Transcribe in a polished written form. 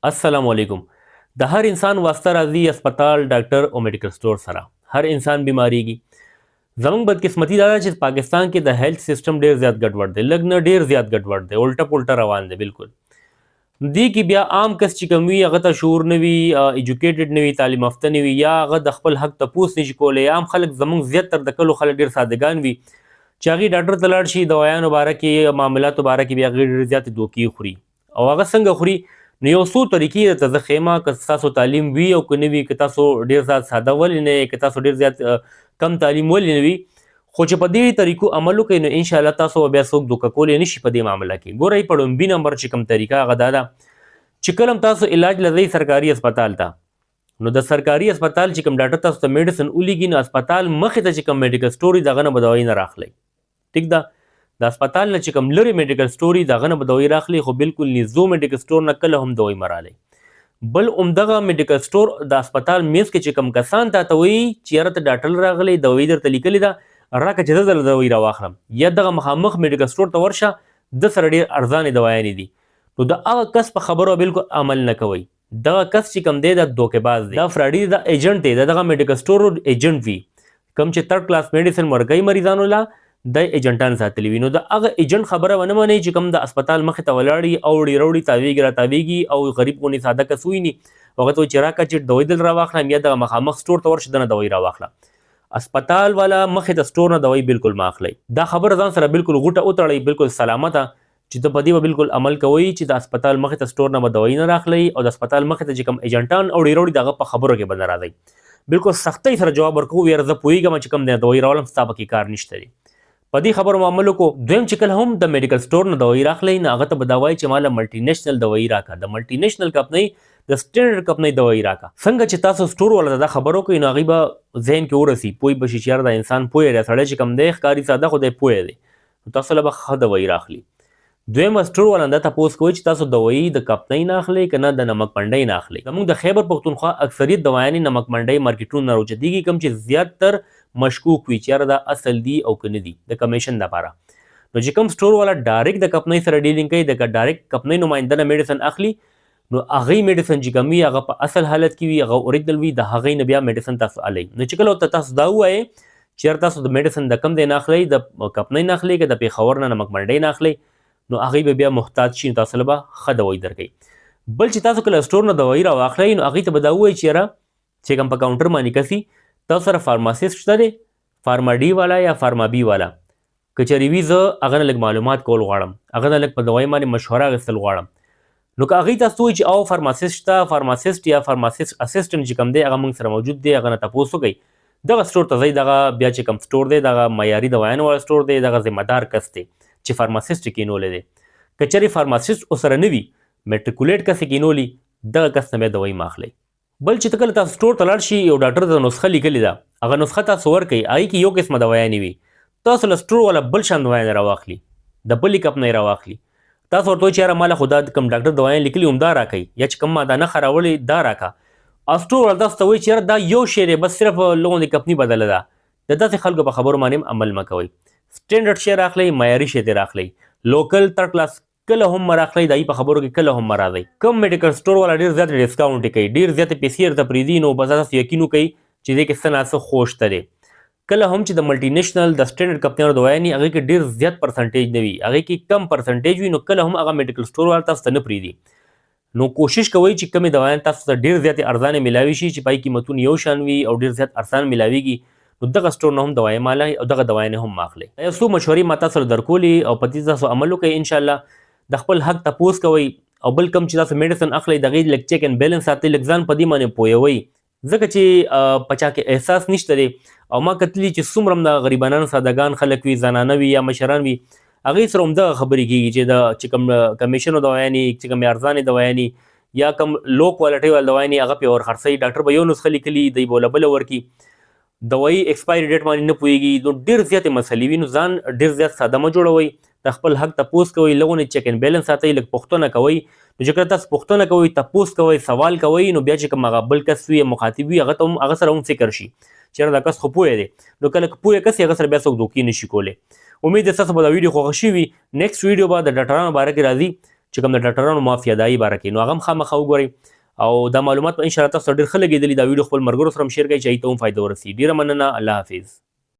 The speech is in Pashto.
السلام علیکم. د هر انسان واسطه راځي هسپتال ډاکټر او میډیکل سٹور سره. هر انسان بیماریږي. زمونږ بدقسمتي دا ده چې پاکستان کې د هیلث سیستم ډیر زیات ګډوډ دی، لږ نه ډیر زیات ګډوډ دی، الټه پلټه روان دی بالکل. دې کې بیا عام کس چې کوم وي هغه ته شعور نه وي، ایجوکیټډ نه وي، تعلیم یافته نه وي، یا هغه د خپل حق تپوس نشي کولی. عام خلک زمونږ زیاتره د کلو خلک ډیر سادهګان وي چې هغې ډاکټر ته لاړ شي، دوايانو باره کې، معاملاتو باره کې بیا هغې ډېرې زیاتې دوکې خوري. او هغه څنګه خوري؟ نو یو څو طریقې درته زه ښیمه، که ستاسو تعلیم وي او که نه وي، که تاسو ډېر زیات ساده ولې نه یې، که تاسو ډېر زیات کم تعلیم ولې نه وي، خو چې په دې طریقو عمل وکړئ نو انشاءالله تاسو به بیا څوک دوکه کولی نه شي په دې معامله کې. ګورئ په ړومبي نمبر چې کوم طریقه هغه دا ده چې کله هم تاسو علاج لځئ سرکاري هسپتال ته، نو د سرکاري هسپتال چې کوم ډاکټر تاسو ته میډیسن ولیږي نو هسپتال مخې ته چې کوم میډیکل سټور وي د هغه نه به دوایي نه راخلئ. ټیک ده؟ د هسپتال نه چې کوم لرې میډیکل سټور وي د هغه نه به دوایي راخلئ، خو بالکل نږدې میډیکل سټور نه کله هم دوایي مه رالئ. بل همدغه میډیکل سټور د هسپتال میز کې چې کوم کسان تاته وایي چې یاره ته ډاکټر راغلی، دوایي درته لیکلې ده، راکړه چې زه درله دوایي راواخلم، یا دغه مخامخ میډیکل سټور ته ورشه، ده سره ډېر ارزانې دوايانې دي. نو د هغه کس په خبرو بالکل عمل نه کوئ. دغه کس چې کوم دی دا دوکېباز دی، دا فراډي دی، دا ایجنټ دی، د دغه میډیکل سټور ایجنټ وي. کوم چې تھرډ کلاس میډیسن ورکوي مریضانو له، د ایجنټان ساتلی وي. نو د هغه ایجنټ خبره ونه منئ چې کوم د هسپتال مخې ته ولاړ وي، اوړي روړي، تاویږي راتاویږي، او غریب غوندې ساده کس وویني، هغه ته وایي چې راکړه چې دوایي دلته راواخلم، یا دغه مخامخ سټور ته ورشه دنه دوایي راواخله. هسپتال والا مخې ته سټور نه دوایي بالکل مه اخلئ. دا خبره ځان سره بالکل غوټه وتړئ، بالکل سلامته، چې ته په دې به بالکل عمل کوئ چې د هسپتال مخې ته سټور نه به دوایي نه راخلئ، او د هسپتال مخې ته چې کوم ایجنټان اوړي روړي د هغه په خبرو کې به نه راځئ. بالکل سختۍ سره جواب ورکوو، یاره زه پوهېږم چې کوم دی دوایي راولم، ستا پکې کار نشته دی. په دې خبرو مو عمل وکړو. دویم چې کله هم د میډیکل سټور نه دوایي راخلئ نو هغه ته به دا وایي چې ما له ملټي نیشنل دوایي راکړه، د ملټي نیشنل کمپنۍ، د سټینډرډ کمپنۍ دوایي راکړه. څنګه چې تاسو سټور والا ته دا خبر وکړئ نو هغوی به ذهن کې ورسي، پوه به شي چې یاره دا انسان پوه دی، سړی چې کوم دی ښکاري ساده، خو دی پوه دی، نو تاسو له به ښه دوایي راخلي. دویم سټور والا دا تپوس کوئ چې تاسو دوایي د کمپنۍ نه اخلئ که نه د نمک منډۍ نه اخلئ. زموږ د خیبر پښتونخوا اکثریت دوايانې نمک منډۍ مارکیټونو نه راوچتېږي، کوم چې زیاتتر مشکوک وي چې یاره دا اصل دي او که نه دي د کمیشن دپاره. نو چې کوم سټور والا ډایرکټ د کمپنۍ سره ډیلینګ کوي، د ډایرکټ کمپنۍ نماینده نه میډیسن اخلي، نو هغې میډیسن چې کوم وي هغه په اصل حالت کې وي، هغه اوریجنل وي، د هغې نه بیا میډیسن تاسو اخلئ. نو چې کله ورته تاسو دا ووایئ چې یاره تاسو د میډیسن د کوم ځای نه اخلئ، د کمپنۍ نه اخلئ که د پېښور نه نمک منډۍ نه اخلئ، نو هغوی به بیا محتاط شي، تاسو له به ښه دوایي درکوي. بل چې تاسو کله سټور نه دوایي راواخلئ نو هغوی ته به دا ووایي چې یاره چې کوم په کاونټر باندې کس وي، تاسو سره فارماسیسټ شته دی، فارما ډي والا یا فارما بي والا، که چېرې وي زه هغه نه لږ معلومات کول غواړم، هغه نه لږ په دوایي باندې مشوره اخیستل غواړم. نو که هغوی تاسو ووایي چې او فارماسیسټ شته، فارماسیسټ یا فارماسیسټ اسسټنټ چې کوم دی هغه موږ سره موجود دی، هغه نه تپوس وکئ. دغه سټور ته ځئ، دغه بیا چې کوم سټور دی دغه معیاري دوایانو والا سټور دی، دغه ذمه دار کس دی چې فارماسیسټ یې کینولی دی. که چېرې فارماسیسټ ورسره نه وي، میټریکولیټ کس یې کینولي، دغه کس نه بیا دوایي مه اخلئ. بل چې ته کله تاسو سټور ته لاړ شي، یو ډاکټر ته نسخه لیکلې ده، هغه نسخه تاسو ورکئ، هغې کې یو قسمه دوایانې وي، تاسو له سټور والا بل شان دوایانې راواخلي، د بلې کمپنۍ راواخلي. تاسو ورته وایئ چې یاره ما له خو دا کوم ډاکټر دوایانې لیکلي همدا راکئ، یا چې کوم ما دا نښه راوړې دا راکړه. او سټور والا تاسو ته وایي چې یاره دا یو شی دی، بس صرف لغوندې کمپنۍ بدله ده. د داسې خلکو په خبرو باندې هم عمل مه کوئ. سټینډرډ شی راخلئ، معیاري شی دې راخلئ. لوکل تھرډ کلاس کله هم مه راخلئ، د هغوی په خبرو کې کله هم مه راځئ. کوم میډیکل سټور والا ډېر زیات ډسکاونټ یې کوي، ډېر زیاتې پیسې درته پرېږدي، نو بس تاسو یقین وکئ چې دې کې څه نه څه خوږ شته دی. کله هم چې د ملټي نیشنل د سټینډرډ کمپنیانو دوایانې هغې کې ډېر زیات پرسنټیج نه وي، هغې کې کم پرسنټیج وي، نو کله هم هغه میډیکل سټور والا تاسو ته نه پرېږدي. نو کوشش کوئ چې کومې دوایان تاسو ته ډېر زیاتې ارزانې میلاوي شي، چې پای قیمتونه یو شان وي او ډېر زیات ارزان میلاویږي، نو دغه سټور نه هم دوایي مه اخلئ او دغه دوایانې هم مه اخلئ. یو څو مشورې ما تاسو سره درکولې او په دې تاسو عمل وکئ انشاءالله. د خپل حق تپوس کوئ، او بل کوم چې تاسو میډیسن اخلئ د هغې لږ چیک اینډ بیلنس ساتئ، لږ ځان په دې باندې پوهوئ، ځکه چې په چا کې احساس نشته دی. او ما کتلي چې څومره هم د غریبانان سادهګان خلک وي، زنانه وي یا مشران وي، هغوی سره همدغه خبرې کېږي چې د چې کوم کمیشنو دوایانې، چې کومې ارزانې دوایانې یا کوم لو کوالټۍ والا دوایانې هغه پرې ورخرڅوي. ډاکټر به یو نسخه لیکلي، دوی به له بله ورکړي، دوایي ایکسپایري ډیټ باندې نه پوهېږي. نو ډېر زیاتې مسلې وي، نو ځان ډېر زیات ساده مه جوړوئ، د خپل حق تپوس کوئ، لږ چیک اینډ بیلنس ساتئ، لږ پوښتنه کوئ. نو چې کله تاسو پوښتنه کوئ، تپوس کوئ، سوال کوئ، نو بیا چې کوم هغه بل کس وي، مخاطب وي، هغه سره هم فکر شي چې یاره دا کس خو پوه دی. نو کله که پوه کس هغه سره بیا څوک دوکې نه شي کولی. امید ده ستاسو به دا ویډیو خوښه شوي وي. نیکسټ ویډیو به د ډاکټرانو باره کې راځي چې کوم د ډاکټرانو معافیه دایي باره کې، نو هغه هم خامخا وګورئ او دا معلومات به انشاءالله تاسو ته ډېر ښه لګېدلي. دا ویډیو خپل ملګرو سره هم شیر کړئ چې هغوی ته هم فایده ورسي. ډېره مننه. الله حافظ.